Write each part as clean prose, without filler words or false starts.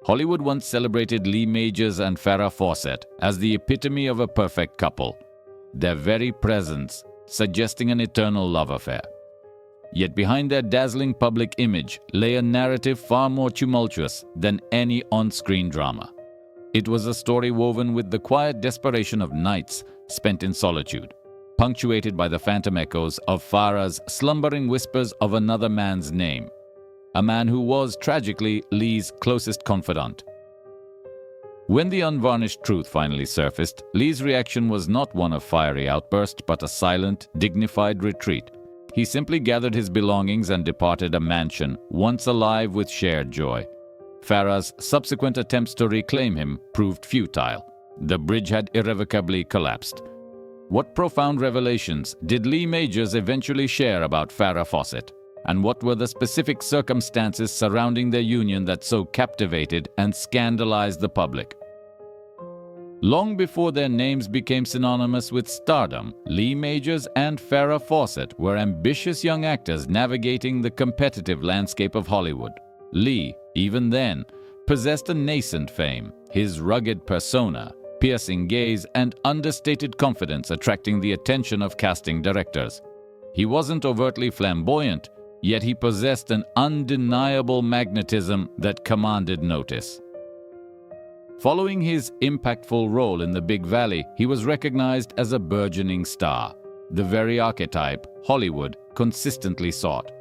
Hollywood once celebrated Lee Majors and Farrah Fawcett as the epitome of a perfect couple, their very presence suggesting an eternal love affair. Yet behind their dazzling public image lay a narrative far more tumultuous than any on-screen drama. It was a story woven with the quiet desperation of nights spent in solitude, punctuated by the phantom echoes of Farrah's slumbering whispers of another man's name, a man who was, tragically, Lee's closest confidant. When the unvarnished truth finally surfaced, Lee's reaction was not one of fiery outburst, but a silent, dignified retreat. He simply gathered his belongings and departed a mansion once alive with shared joy. Farrah's subsequent attempts to reclaim him proved futile. The bridge had irrevocably collapsed. What profound revelations did Lee Majors eventually share about Farrah Fawcett? And what were the specific circumstances surrounding their union that so captivated and scandalized the public? Long before their names became synonymous with stardom, Lee Majors and Farrah Fawcett were ambitious young actors navigating the competitive landscape of Hollywood. Lee, even then, possessed a nascent fame, his rugged persona, piercing gaze, and understated confidence attracting the attention of casting directors. He wasn't overtly flamboyant, yet he possessed an undeniable magnetism that commanded notice. Following his impactful role in The Big Valley, he was recognized as a burgeoning star, the very archetype Hollywood consistently sought.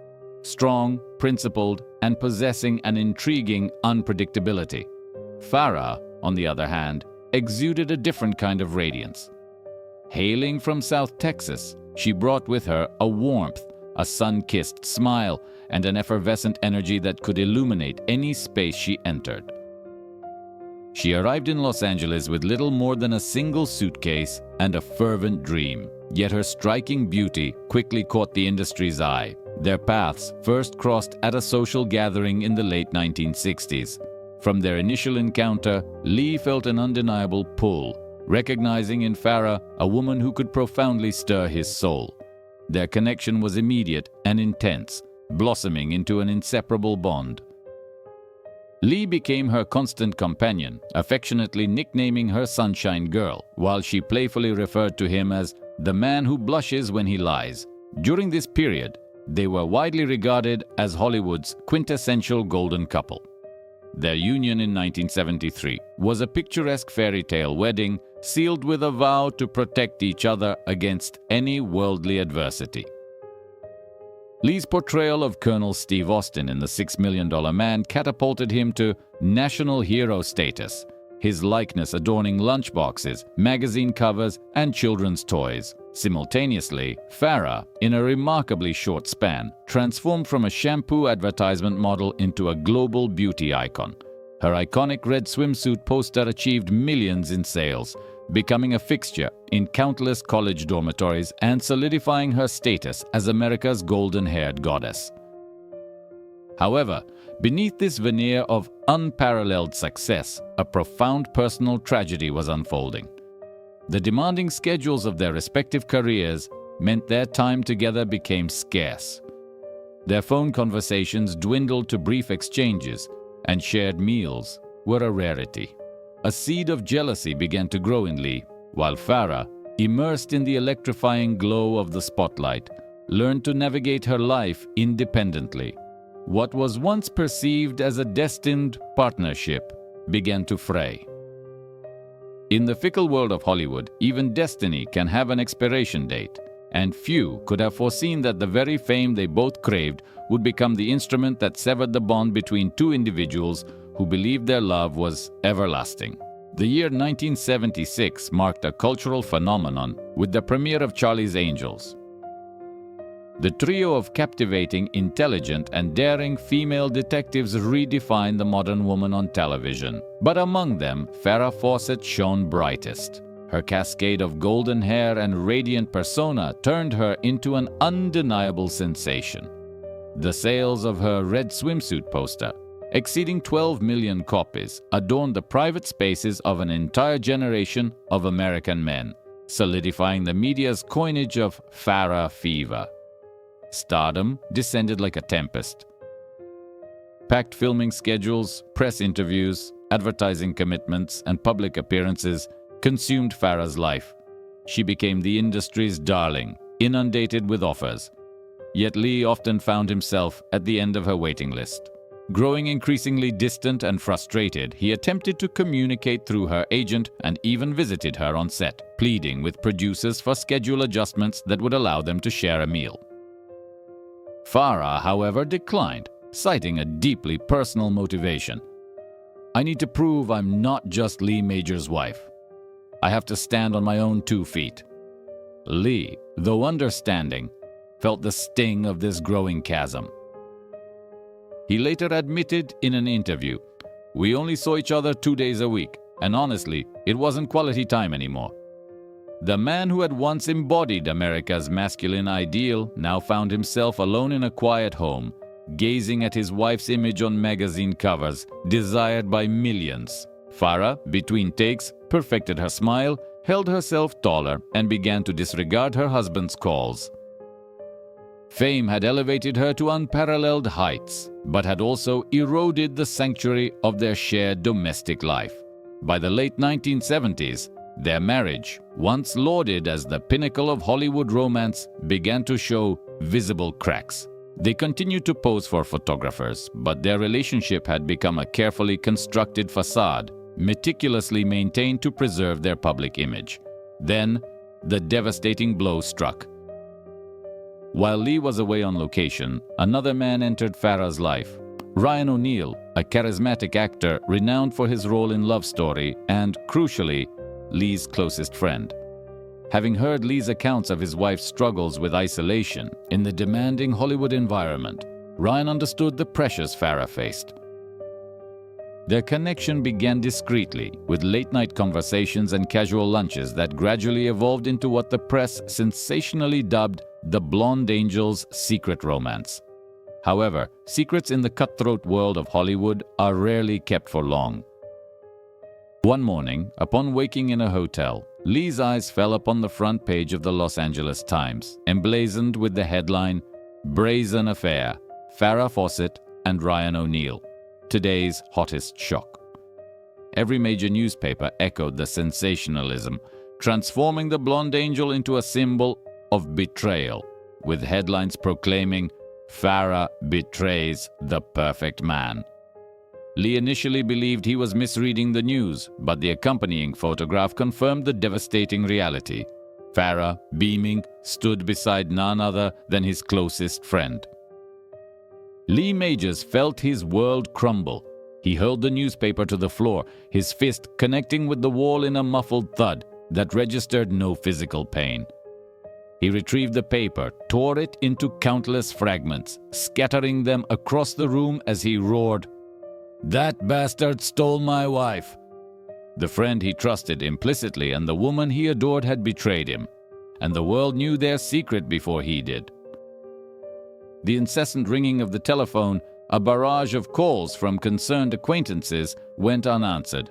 Strong, principled, and possessing an intriguing unpredictability. Farrah, on the other hand, exuded a different kind of radiance. Hailing from South Texas, she brought with her a warmth, a sun-kissed smile, and an effervescent energy that could illuminate any space she entered. She arrived in Los Angeles with little more than a single suitcase and a fervent dream, yet her striking beauty quickly caught the industry's eye. Their paths first crossed at a social gathering in the late 1960s. From their initial encounter, Lee felt an undeniable pull, recognizing in Farrah a woman who could profoundly stir his soul. Their connection was immediate and intense, blossoming into an inseparable bond. Lee became her constant companion, affectionately nicknaming her Sunshine Girl, while she playfully referred to him as the man who blushes when he lies. During this period, they were widely regarded as Hollywood's quintessential golden couple. Their union in 1973 was a picturesque fairy tale wedding sealed with a vow to protect each other against any worldly adversity. Lee's portrayal of Colonel Steve Austin in The $6 Million Man catapulted him to national hero status, his likeness adorning lunchboxes, magazine covers, and children's toys. Simultaneously, Farrah, in a remarkably short span, transformed from a shampoo advertisement model into a global beauty icon. Her iconic red swimsuit poster achieved millions in sales, becoming a fixture in countless college dormitories and solidifying her status as America's golden-haired goddess. However, beneath this veneer of unparalleled success, a profound personal tragedy was unfolding. The demanding schedules of their respective careers meant their time together became scarce. Their phone conversations dwindled to brief exchanges, and shared meals were a rarity. A seed of jealousy began to grow in Lee, while Farrah, immersed in the electrifying glow of the spotlight, learned to navigate her life independently. What was once perceived as a destined partnership began to fray. In the fickle world of Hollywood, even destiny can have an expiration date, and few could have foreseen that the very fame they both craved would become the instrument that severed the bond between two individuals who believed their love was everlasting. The year 1976 marked a cultural phenomenon with the premiere of Charlie's Angels. The trio of captivating, intelligent, and daring female detectives redefined the modern woman on television. But among them, Farrah Fawcett shone brightest. Her cascade of golden hair and radiant persona turned her into an undeniable sensation. The sales of her red swimsuit poster, exceeding 12 million copies, adorned the private spaces of an entire generation of American men, solidifying the media's coinage of Farrah fever. Stardom descended like a tempest. Packed filming schedules, press interviews, advertising commitments, and public appearances consumed Farrah's life. She became the industry's darling, inundated with offers. Yet Lee often found himself at the end of her waiting list. Growing increasingly distant and frustrated, he attempted to communicate through her agent and even visited her on set, pleading with producers for schedule adjustments that would allow them to share a meal. Farrah, however, declined, citing a deeply personal motivation. "I need to prove I'm not just Lee Majors' wife. I have to stand on my own 2 feet." Lee, though understanding, felt the sting of this growing chasm. He later admitted in an interview, "We only saw each other 2 days a week, and honestly, it wasn't quality time anymore." The man who had once embodied America's masculine ideal now found himself alone in a quiet home, gazing at his wife's image on magazine covers, desired by millions. Farrah, between takes, perfected her smile, held herself taller, and began to disregard her husband's calls. Fame had elevated her to unparalleled heights, but had also eroded the sanctuary of their shared domestic life. By the late 1970s, their marriage, once lauded as the pinnacle of Hollywood romance, began to show visible cracks. They continued to pose for photographers, but their relationship had become a carefully constructed facade, meticulously maintained to preserve their public image. Then, the devastating blow struck. While Lee was away on location, another man entered Farrah's life. Ryan O'Neal, a charismatic actor renowned for his role in Love Story and, crucially, Lee's closest friend. Having heard Lee's accounts of his wife's struggles with isolation in the demanding Hollywood environment, Ryan understood the pressures Farrah faced. Their connection began discreetly, with late-night conversations and casual lunches that gradually evolved into what the press sensationally dubbed the Blonde Angel's secret romance. However, secrets in the cutthroat world of Hollywood are rarely kept for long. One morning, upon waking in a hotel, Lee's eyes fell upon the front page of the Los Angeles Times, emblazoned with the headline, "Brazen Affair, Farrah Fawcett and Ryan O'Neal, today's hottest shock." Every major newspaper echoed the sensationalism, transforming the Blonde Angel into a symbol of betrayal, with headlines proclaiming, "Farrah betrays the perfect man." Lee initially believed he was misreading the news, but the accompanying photograph confirmed the devastating reality. Farrah, beaming, stood beside none other than his closest friend. Lee Majors felt his world crumble. He hurled the newspaper to the floor, his fist connecting with the wall in a muffled thud that registered no physical pain. He retrieved the paper, tore it into countless fragments, scattering them across the room as he roared, "That bastard stole my wife!" The friend he trusted implicitly and the woman he adored had betrayed him, and the world knew their secret before he did. The incessant ringing of the telephone, a barrage of calls from concerned acquaintances, went unanswered.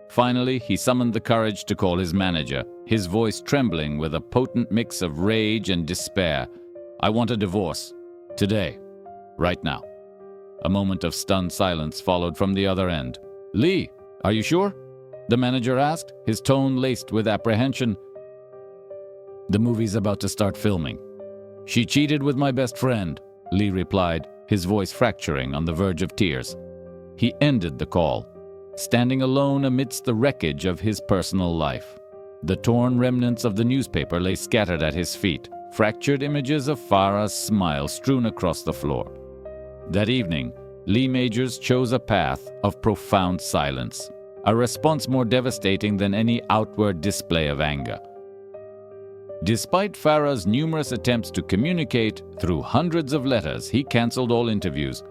Finally, he summoned the courage to call his manager, his voice trembling with a potent mix of rage and despair. "I want a divorce. Today. Right now." A moment of stunned silence followed from the other end. "Lee, are you sure?" the manager asked, his tone laced with apprehension. "The movie's about to start filming. She cheated with my best friend," Lee replied, his voice fracturing on the verge of tears. He ended the call, standing alone amidst the wreckage of his personal life. The torn remnants of the newspaper lay scattered at his feet, fractured images of Farrah's smile strewn across the floor. That evening, Lee Majors chose a path of profound silence, a response more devastating than any outward display of anger. Despite Farrah's numerous attempts to communicate through hundreds of letters, he cancelled all interviews,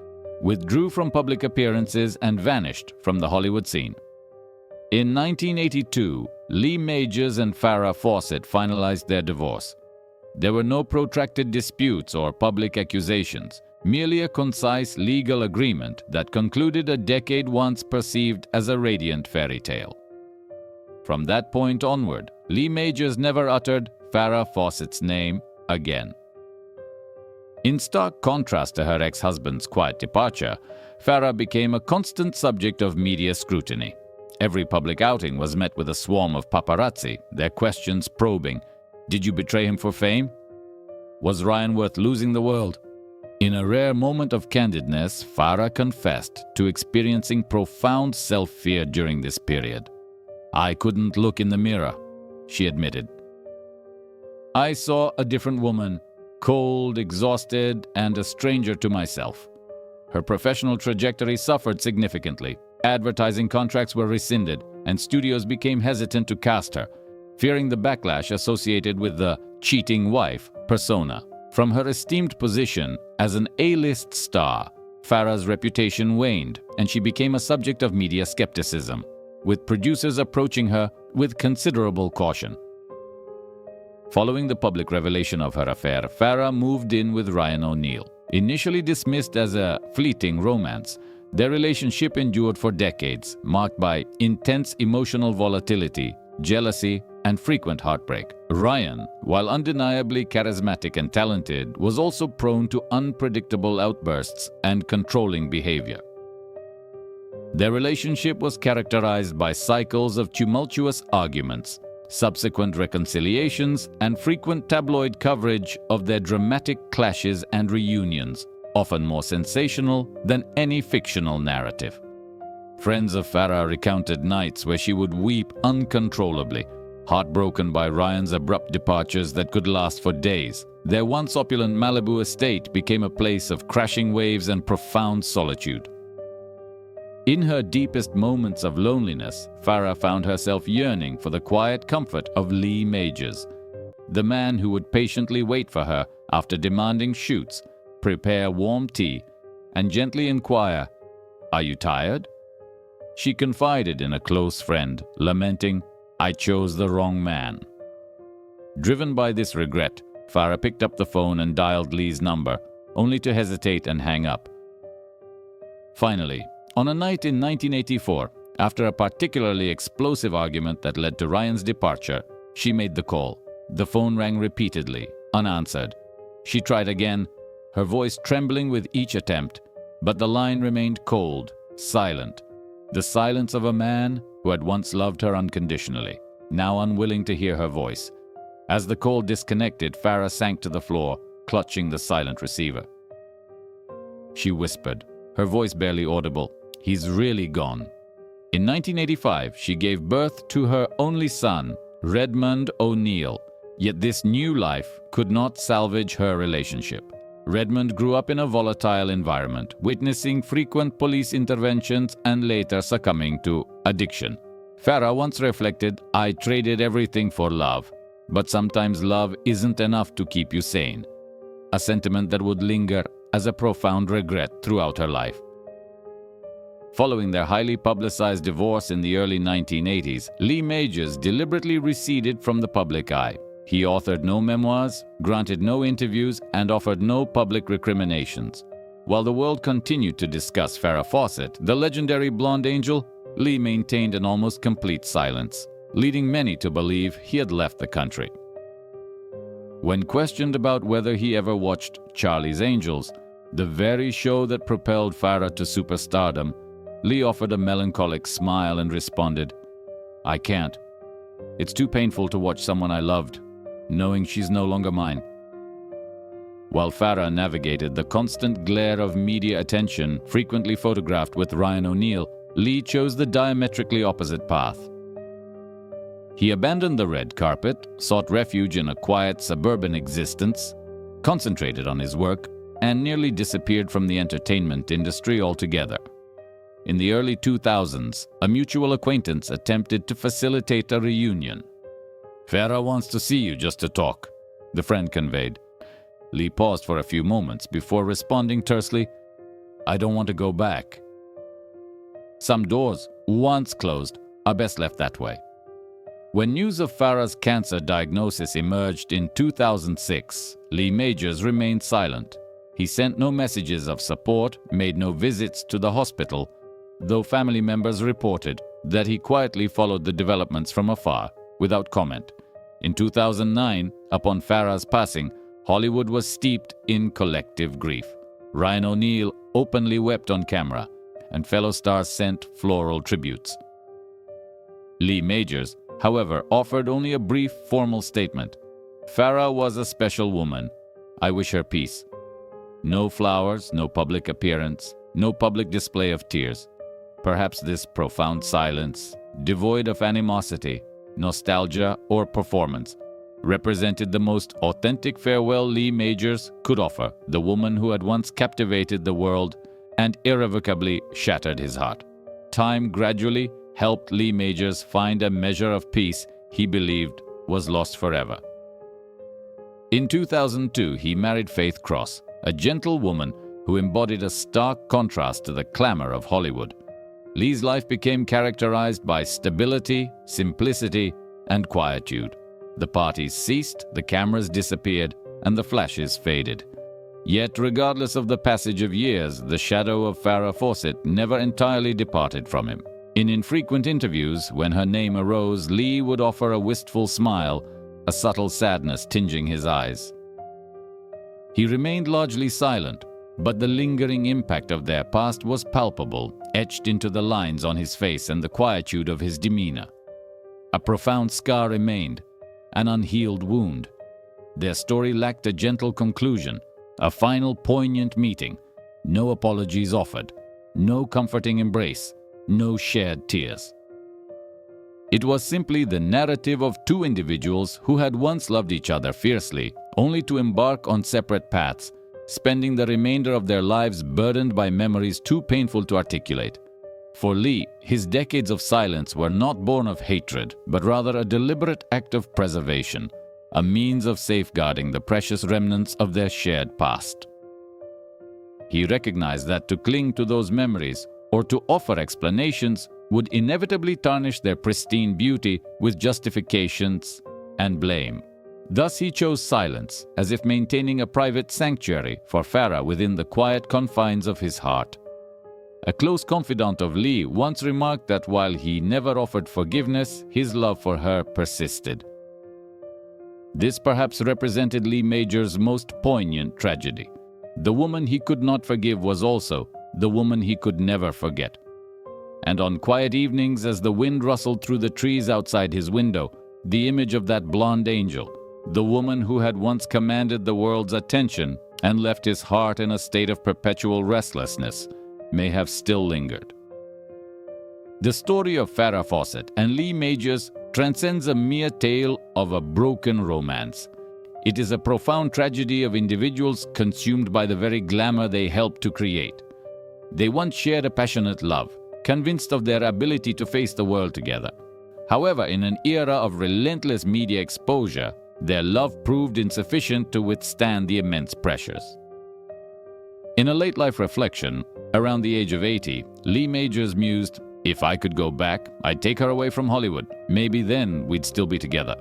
withdrew from public appearances, and vanished from the Hollywood scene. In 1982, Lee Majors and Farrah Fawcett finalized their divorce. There were no protracted disputes or public accusations, merely a concise legal agreement that concluded a decade once perceived as a radiant fairy tale. From that point onward, Lee Majors never uttered Farrah Fawcett's name again. In stark contrast to her ex-husband's quiet departure, Farrah became a constant subject of media scrutiny. Every public outing was met with a swarm of paparazzi, their questions probing, "Did you betray him for fame? Was Ryan worth losing the world?" In a rare moment of candidness, Farrah confessed to experiencing profound self-fear during this period. "I couldn't look in the mirror," she admitted. "I saw a different woman, cold, exhausted, and a stranger to myself." Her professional trajectory suffered significantly. Advertising contracts were rescinded, and studios became hesitant to cast her, fearing the backlash associated with the cheating wife persona. From her esteemed position as an A-list star, Farrah's reputation waned, and she became a subject of media skepticism, with producers approaching her with considerable caution. Following the public revelation of her affair, Farrah moved in with Ryan O'Neal. Initially dismissed as a fleeting romance, their relationship endured for decades, marked by intense emotional volatility, jealousy, and frequent heartbreak. Ryan, while undeniably charismatic and talented, was also prone to unpredictable outbursts and controlling behavior. Their relationship was characterized by cycles of tumultuous arguments, subsequent reconciliations, and frequent tabloid coverage of their dramatic clashes and reunions, often more sensational than any fictional narrative. Friends of Farrah recounted nights where she would weep uncontrollably, heartbroken by Ryan's abrupt departures that could last for days. Their once opulent Malibu estate became a place of crashing waves and profound solitude. In her deepest moments of loneliness, Farrah found herself yearning for the quiet comfort of Lee Majors, the man who would patiently wait for her after demanding shoots, prepare warm tea, and gently inquire, "Are you tired?" She confided in a close friend, lamenting, "I chose the wrong man." Driven by this regret, Farrah picked up the phone and dialed Lee's number, only to hesitate and hang up. Finally, on a night in 1984, after a particularly explosive argument that led to Ryan's departure, she made the call. The phone rang repeatedly, unanswered. She tried again, her voice trembling with each attempt, but the line remained cold, silent. The silence of a man who had once loved her unconditionally, now unwilling to hear her voice. As the call disconnected, Farrah sank to the floor, clutching the silent receiver. She whispered, her voice barely audible, "He's really gone." In 1985, she gave birth to her only son, Redmond O'Neal, yet this new life could not salvage her relationship. Redmond grew up in a volatile environment, witnessing frequent police interventions and later succumbing to addiction. Farrah once reflected, "I traded everything for love, but sometimes love isn't enough to keep you sane," a sentiment that would linger as a profound regret throughout her life. Following their highly publicized divorce in the early 1980s, Lee Majors deliberately receded from the public eye. He authored no memoirs, granted no interviews, and offered no public recriminations. While the world continued to discuss Farrah Fawcett, the legendary blonde angel, Lee maintained an almost complete silence, leading many to believe he had left the country. When questioned about whether he ever watched Charlie's Angels, the very show that propelled Farrah to superstardom, Lee offered a melancholic smile and responded, "I can't. It's too painful to watch someone I loved, knowing she's no longer mine." While Farrah navigated the constant glare of media attention, frequently photographed with Ryan O'Neal, Lee chose the diametrically opposite path. He abandoned the red carpet, sought refuge in a quiet suburban existence, concentrated on his work, and nearly disappeared from the entertainment industry altogether. In the early 2000s, a mutual acquaintance attempted to facilitate a reunion. "Farrah wants to see you just to talk," the friend conveyed. Lee paused for a few moments before responding tersely, "I don't want to go back." Some doors, once closed, are best left that way. When news of Farrah's cancer diagnosis emerged in 2006, Lee Majors remained silent. He sent no messages of support, made no visits to the hospital, though family members reported that he quietly followed the developments from afar, without comment. In 2009, upon Farrah's passing, Hollywood was steeped in collective grief. Ryan O'Neal openly wept on camera, and fellow stars sent floral tributes. Lee Majors, however, offered only a brief formal statement. Farrah was a special woman. I wish her peace. No flowers, no public appearance, no public display of tears. Perhaps this profound silence, devoid of animosity, nostalgia, or performance, represented the most authentic farewell Lee Majors could offer the woman who had once captivated the world and irrevocably shattered his heart. Time gradually helped Lee Majors find a measure of peace he believed was lost forever. In 2002, he married Faith Cross, a gentle woman who embodied a stark contrast to the clamor of Hollywood. Lee's life became characterized by stability, simplicity, and quietude. The parties ceased, the cameras disappeared, and the flashes faded. Yet, regardless of the passage of years, the shadow of Farrah Fawcett never entirely departed from him. In infrequent interviews, when her name arose, Lee would offer a wistful smile, a subtle sadness tinging his eyes. He remained largely silent, but the lingering impact of their past was palpable, etched into the lines on his face and the quietude of his demeanor. A profound scar remained, an unhealed wound. Their story lacked a gentle conclusion, a final poignant meeting. No apologies offered, no comforting embrace, no shared tears. It was simply the narrative of two individuals who had once loved each other fiercely, only to embark on separate paths, spending the remainder of their lives burdened by memories too painful to articulate. For Lee, his decades of silence were not born of hatred, but rather a deliberate act of preservation, a means of safeguarding the precious remnants of their shared past. He recognized that to cling to those memories or to offer explanations would inevitably tarnish their pristine beauty with justifications and blame. Thus he chose silence, as if maintaining a private sanctuary for Farrah within the quiet confines of his heart. A close confidant of Lee once remarked that while he never offered forgiveness, his love for her persisted. This perhaps represented Lee Majors' most poignant tragedy. The woman he could not forgive was also the woman he could never forget. And on quiet evenings, as the wind rustled through the trees outside his window, the image of that blonde angel, the woman who had once commanded the world's attention and left his heart in a state of perpetual restlessness, may have still lingered. The story of Farrah Fawcett and Lee Majors transcends a mere tale of a broken romance. It is a profound tragedy of individuals consumed by the very glamour they helped to create. They once shared a passionate love, convinced of their ability to face the world together. However, in an era of relentless media exposure, their love proved insufficient to withstand the immense pressures. In a late-life reflection, around the age of 80, Lee Majors mused, "If I could go back, I'd take her away from Hollywood. Maybe then we'd still be together."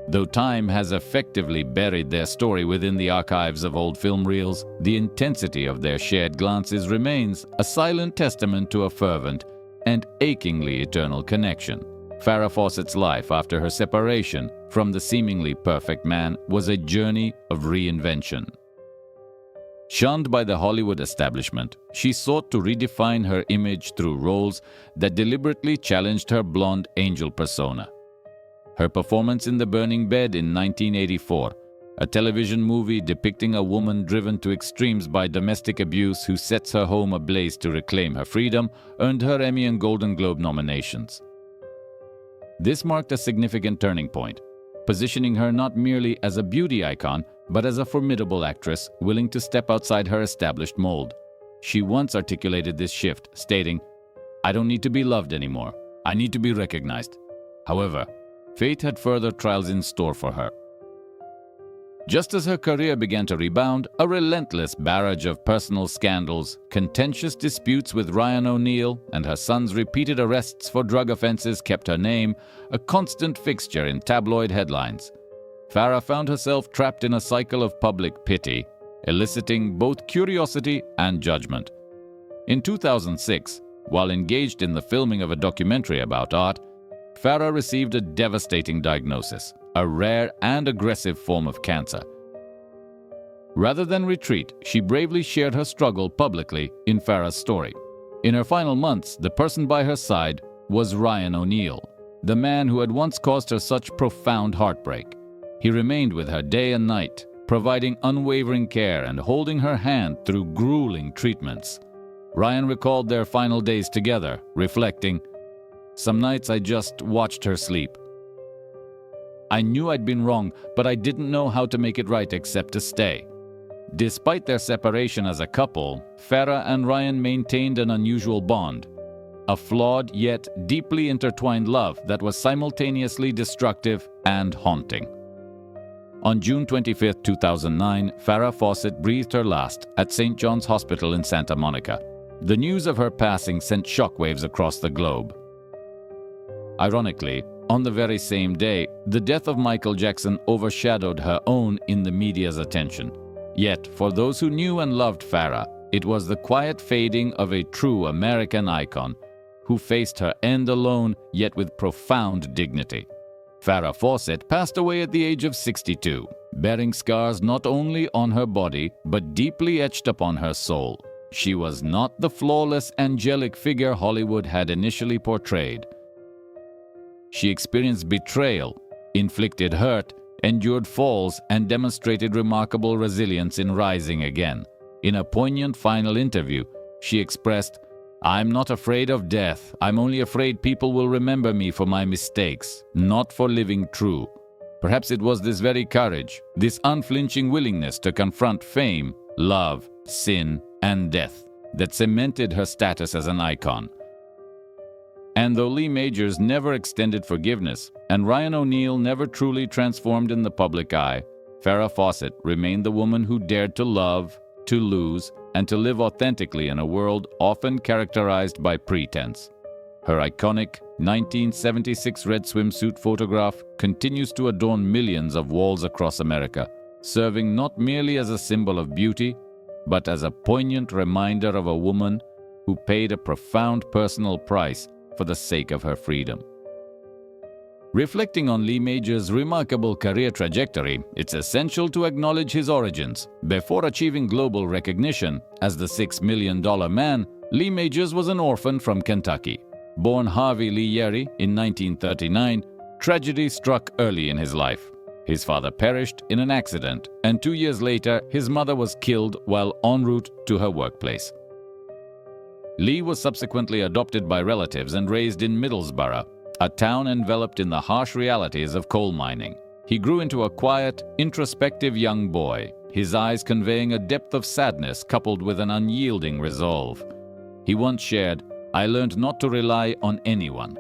Though time has effectively buried their story within the archives of old film reels, the intensity of their shared glances remains a silent testament to a fervent and achingly eternal connection. Farrah Fawcett's life after her separation from the seemingly perfect man was a journey of reinvention. Shunned by the Hollywood establishment, she sought to redefine her image through roles that deliberately challenged her blonde angel persona. Her performance in The Burning Bed in 1984, a television movie depicting a woman driven to extremes by domestic abuse who sets her home ablaze to reclaim her freedom, earned her Emmy and Golden Globe nominations. This marked a significant turning point, positioning her not merely as a beauty icon, but as a formidable actress willing to step outside her established mold. She once articulated this shift, stating, "I don't need to be loved anymore. I need to be recognized." However, fate had further trials in store for her. Just as her career began to rebound, a relentless barrage of personal scandals, contentious disputes with Ryan O'Neal, and her son's repeated arrests for drug offenses kept her name a constant fixture in tabloid headlines. Farrah found herself trapped in a cycle of public pity, eliciting both curiosity and judgment. In 2006, while engaged in the filming of a documentary about art, Farrah received a devastating diagnosis, a rare and aggressive form of cancer. Rather than retreat, she bravely shared her struggle publicly in Farrah's story. In her final months, the person by her side was Ryan O'Neal, the man who had once caused her such profound heartbreak. He remained with her day and night, providing unwavering care and holding her hand through grueling treatments. Ryan recalled their final days together, reflecting, "Some nights I just watched her sleep. I knew I'd been wrong, but I didn't know how to make it right except to stay." Despite their separation as a couple, Farrah and Ryan maintained an unusual bond, a flawed yet deeply intertwined love that was simultaneously destructive and haunting. On June 25, 2009, Farrah Fawcett breathed her last at St. John's Hospital in Santa Monica. The news of her passing sent shockwaves across the globe. Ironically, on the very same day, the death of Michael Jackson overshadowed her own in the media's attention. Yet, for those who knew and loved Farrah, it was the quiet fading of a true American icon who faced her end alone, yet with profound dignity. Farrah Fawcett passed away at the age of 62, bearing scars not only on her body, but deeply etched upon her soul. She was not the flawless, angelic figure Hollywood had initially portrayed. She experienced betrayal, inflicted hurt, endured falls, and demonstrated remarkable resilience in rising again. In a poignant final interview, she expressed, "I'm not afraid of death. I'm only afraid people will remember me for my mistakes, not for living true." Perhaps it was this very courage, this unflinching willingness to confront fame, love, sin, and death that cemented her status as an icon. And though Lee Majors never extended forgiveness, and Ryan O'Neal never truly transformed in the public eye, Farrah Fawcett remained the woman who dared to love, to lose, and to live authentically in a world often characterized by pretense. Her iconic 1976 red swimsuit photograph continues to adorn millions of walls across America, serving not merely as a symbol of beauty, but as a poignant reminder of a woman who paid a profound personal price for the sake of her freedom. Reflecting on Lee Majors' remarkable career trajectory, it's essential to acknowledge his origins. Before achieving global recognition as the $6 million man, Lee Majors was an orphan from Kentucky. Born Harvey Lee Yerry in 1939, tragedy struck early in his life. His father perished in an accident, and 2 years later, his mother was killed while en route to her workplace. Lee was subsequently adopted by relatives and raised in Middlesbrough, a town enveloped in the harsh realities of coal mining. He grew into a quiet, introspective young boy, his eyes conveying a depth of sadness coupled with an unyielding resolve. He once shared, "I learned not to rely on anyone.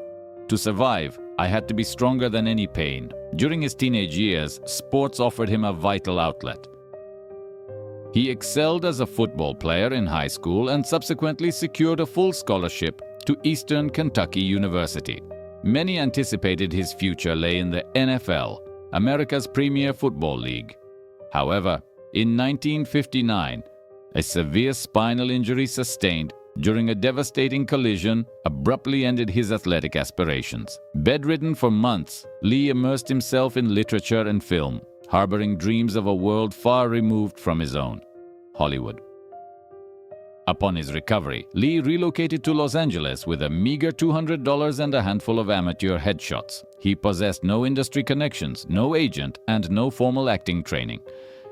To survive, I had to be stronger than any pain." During his teenage years, sports offered him a vital outlet. He excelled as a football player in high school and subsequently secured a full scholarship to Eastern Kentucky University. Many anticipated his future lay in the NFL, America's premier football league. However, in 1959, a severe spinal injury sustained during a devastating collision abruptly ended his athletic aspirations. Bedridden for months, Lee immersed himself in literature and film, harboring dreams of a world far removed from his own, Hollywood. Upon his recovery, Lee relocated to Los Angeles with a meager $200 and a handful of amateur headshots. He possessed no industry connections, no agent, and no formal acting training.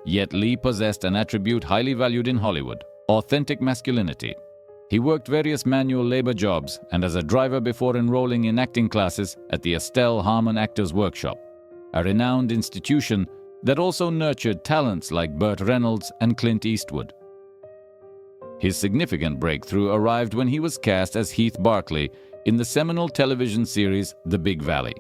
Yet Lee possessed an attribute highly valued in Hollywood: authentic masculinity. He worked various manual labor jobs and as a driver before enrolling in acting classes at the Estelle Harmon Actors Workshop, a renowned institution that also nurtured talents like Burt Reynolds and Clint Eastwood. His significant breakthrough arrived when he was cast as Heath Barkley in the seminal television series The Big Valley,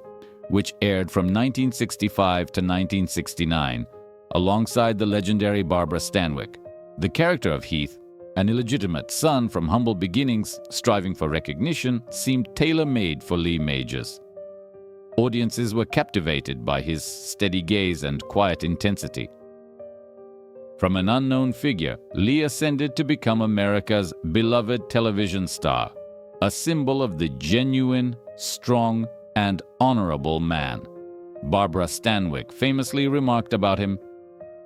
which aired from 1965 to 1969, alongside the legendary Barbara Stanwyck. The character of Heath, an illegitimate son from humble beginnings striving for recognition, seemed tailor-made for Lee Majors. Audiences were captivated by his steady gaze and quiet intensity. From an unknown figure, Lee ascended to become America's beloved television star, a symbol of the genuine, strong, and honorable man. Barbara Stanwyck famously remarked about him,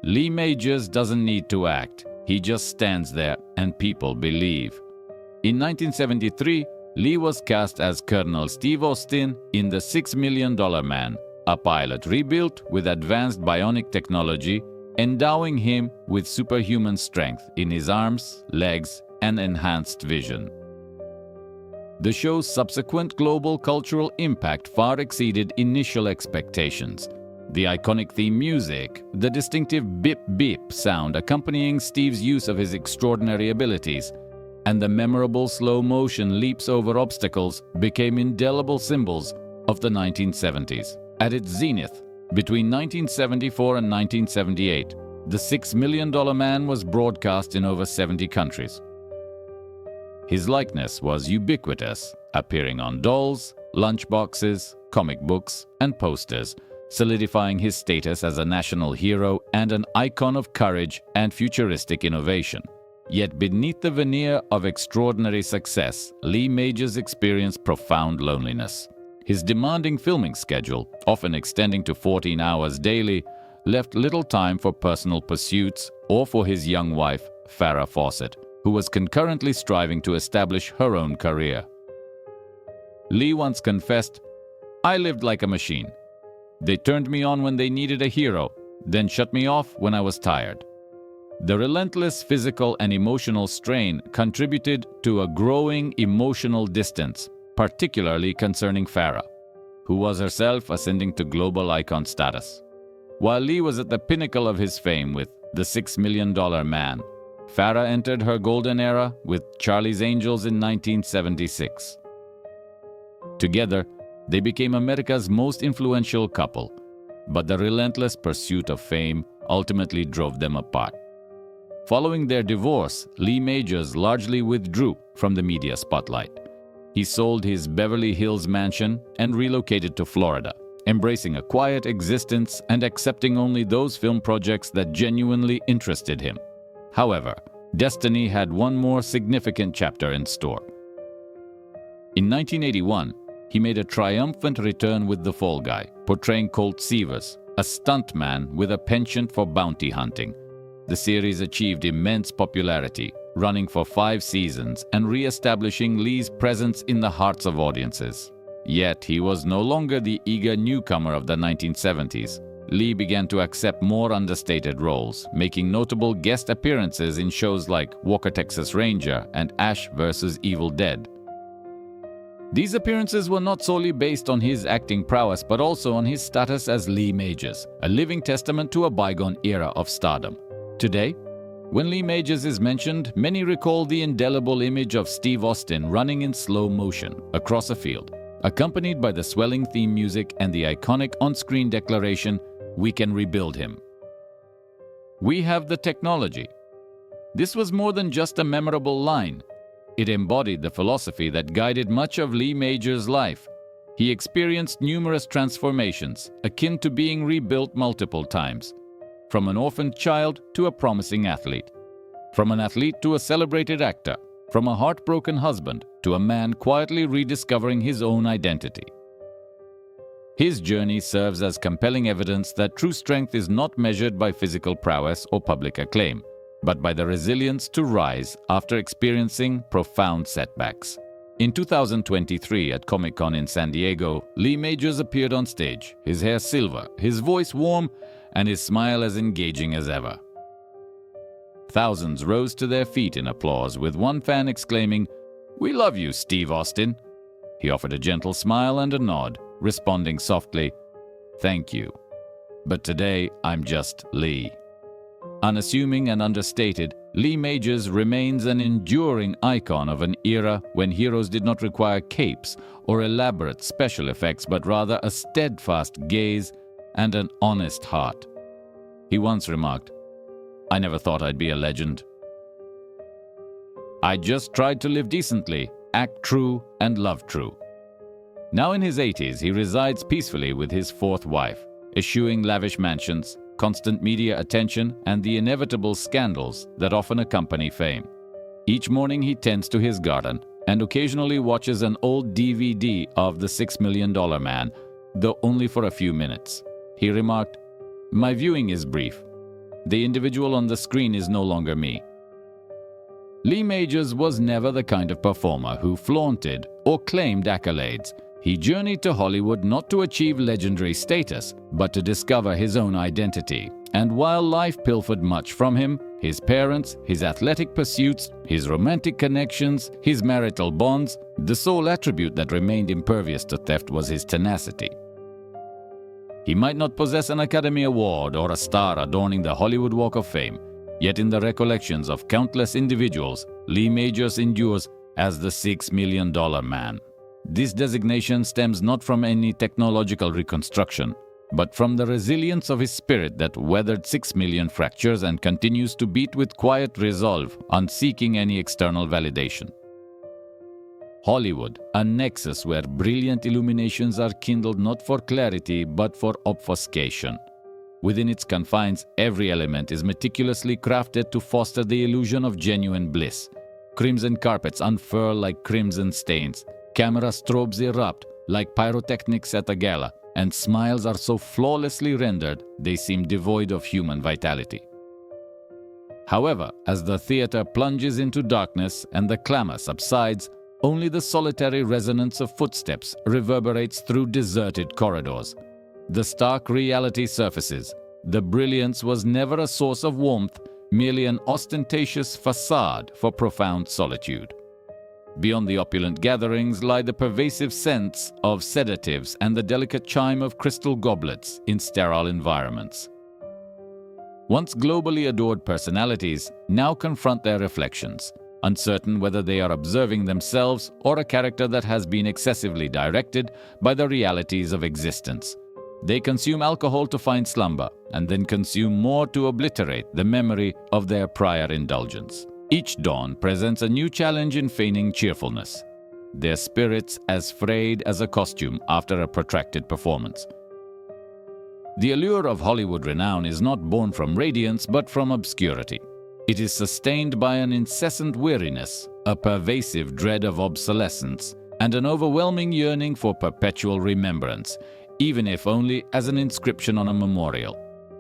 "Lee Majors doesn't need to act. He just stands there and people believe." In 1973, Lee was cast as Colonel Steve Austin in The $6 Million Man, a pilot rebuilt with advanced bionic technology, endowing him with superhuman strength in his arms, legs, and enhanced vision. The show's subsequent global cultural impact far exceeded initial expectations. The iconic theme music, the distinctive beep-beep sound accompanying Steve's use of his extraordinary abilities, and the memorable slow-motion leaps over obstacles became indelible symbols of the 1970s. At its zenith, between 1974 and 1978, The $6 Million Man was broadcast in over 70 countries. His likeness was ubiquitous, appearing on dolls, lunchboxes, comic books, and posters, solidifying his status as a national hero and an icon of courage and futuristic innovation. Yet beneath the veneer of extraordinary success, Lee Majors experienced profound loneliness. His demanding filming schedule, often extending to 14 hours daily, left little time for personal pursuits or for his young wife, Farrah Fawcett, who was concurrently striving to establish her own career. Lee once confessed, "I lived like a machine. They turned me on when they needed a hero, then shut me off when I was tired." The relentless physical and emotional strain contributed to a growing emotional distance, particularly concerning Farrah, who was herself ascending to global icon status. While Lee was at the pinnacle of his fame with The $6 Million Man, Farrah entered her golden era with Charlie's Angels in 1976. Together, they became America's most influential couple, but the relentless pursuit of fame ultimately drove them apart. Following their divorce, Lee Majors largely withdrew from the media spotlight. He sold his Beverly Hills mansion and relocated to Florida, embracing a quiet existence and accepting only those film projects that genuinely interested him. However, destiny had one more significant chapter in store. In 1981, he made a triumphant return with The Fall Guy, portraying Colt Seavers, a stuntman with a penchant for bounty hunting. The series achieved immense popularity, running for 5 seasons and re-establishing Lee's presence in the hearts of audiences. Yet he was no longer the eager newcomer of the 1970s. Lee began to accept more understated roles, making notable guest appearances in shows like Walker, Texas Ranger and Ash vs. Evil Dead. These appearances were not solely based on his acting prowess, but also on his status as Lee Majors, a living testament to a bygone era of stardom. Today, when Lee Majors is mentioned, many recall the indelible image of Steve Austin running in slow motion across a field, accompanied by the swelling theme music and the iconic on-screen declaration, "We can rebuild him." We have the technology. This was more than just a memorable line. It embodied the philosophy that guided much of Lee Majors' life. He experienced numerous transformations, akin to being rebuilt multiple times. From an orphaned child to a promising athlete. From an athlete to a celebrated actor. From a heartbroken husband to a man quietly rediscovering his own identity. His journey serves as compelling evidence that true strength is not measured by physical prowess or public acclaim, but by the resilience to rise after experiencing profound setbacks. In 2023 at Comic-Con in San Diego, Lee Majors appeared on stage, his hair silver, his voice warm, and his smile as engaging as ever. Thousands rose to their feet in applause, with one fan exclaiming, "We love you, Steve Austin." He offered a gentle smile and a nod, responding softly, "Thank you. But today I'm just Lee." Unassuming and understated, Lee Majors remains an enduring icon of an era when heroes did not require capes or elaborate special effects, but rather a steadfast gaze and an honest heart. He once remarked, "I never thought I'd be a legend. I just tried to live decently, act true, and love true." Now in his 80s, he resides peacefully with his 4th wife, eschewing lavish mansions, constant media attention, and the inevitable scandals that often accompany fame. Each morning he tends to his garden and occasionally watches an old DVD of The $6 Million Man, though only for a few minutes. He remarked, "My viewing is brief. The individual on the screen is no longer me." Lee Majors was never the kind of performer who flaunted or claimed accolades. He journeyed to Hollywood not to achieve legendary status, but to discover his own identity. And while life pilfered much from him, his parents, his athletic pursuits, his romantic connections, his marital bonds, the sole attribute that remained impervious to theft was his tenacity. He might not possess an Academy Award or a star adorning the Hollywood Walk of Fame, yet in the recollections of countless individuals, Lee Majors endures as the $6 million man. This designation stems not from any technological reconstruction, but from the resilience of his spirit that weathered 6 million fractures and continues to beat with quiet resolve, unseeking any external validation. Hollywood, a nexus where brilliant illuminations are kindled not for clarity but for obfuscation. Within its confines, every element is meticulously crafted to foster the illusion of genuine bliss. Crimson carpets unfurl like crimson stains, camera strobes erupt like pyrotechnics at a gala, and smiles are so flawlessly rendered they seem devoid of human vitality. However, as the theater plunges into darkness and the clamor subsides, only the solitary resonance of footsteps reverberates through deserted corridors. The stark reality surfaces. The brilliance was never a source of warmth, merely an ostentatious facade for profound solitude. Beyond the opulent gatherings lie the pervasive scents of sedatives and the delicate chime of crystal goblets in sterile environments. Once globally adored personalities now confront their reflections, uncertain whether they are observing themselves or a character that has been excessively directed by the realities of existence. They consume alcohol to find slumber, and then consume more to obliterate the memory of their prior indulgence. Each dawn presents a new challenge in feigning cheerfulness, their spirits as frayed as a costume after a protracted performance. The allure of Hollywood renown is not born from radiance but from obscurity. It is sustained by an incessant weariness, a pervasive dread of obsolescence, and an overwhelming yearning for perpetual remembrance, even if only as an inscription on a memorial.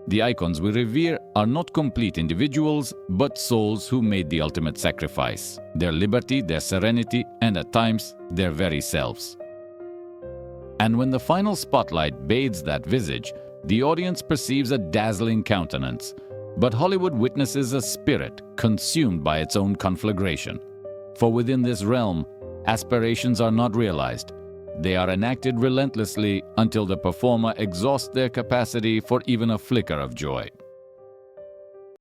The icons we revere are not complete individuals, but souls who made the ultimate sacrifice, their liberty, their serenity, and at times, their very selves. And when the final spotlight bathes that visage, the audience perceives a dazzling countenance, but Hollywood witnesses a spirit consumed by its own conflagration. For within this realm, aspirations are not realized. They are enacted relentlessly until the performer exhausts their capacity for even a flicker of joy.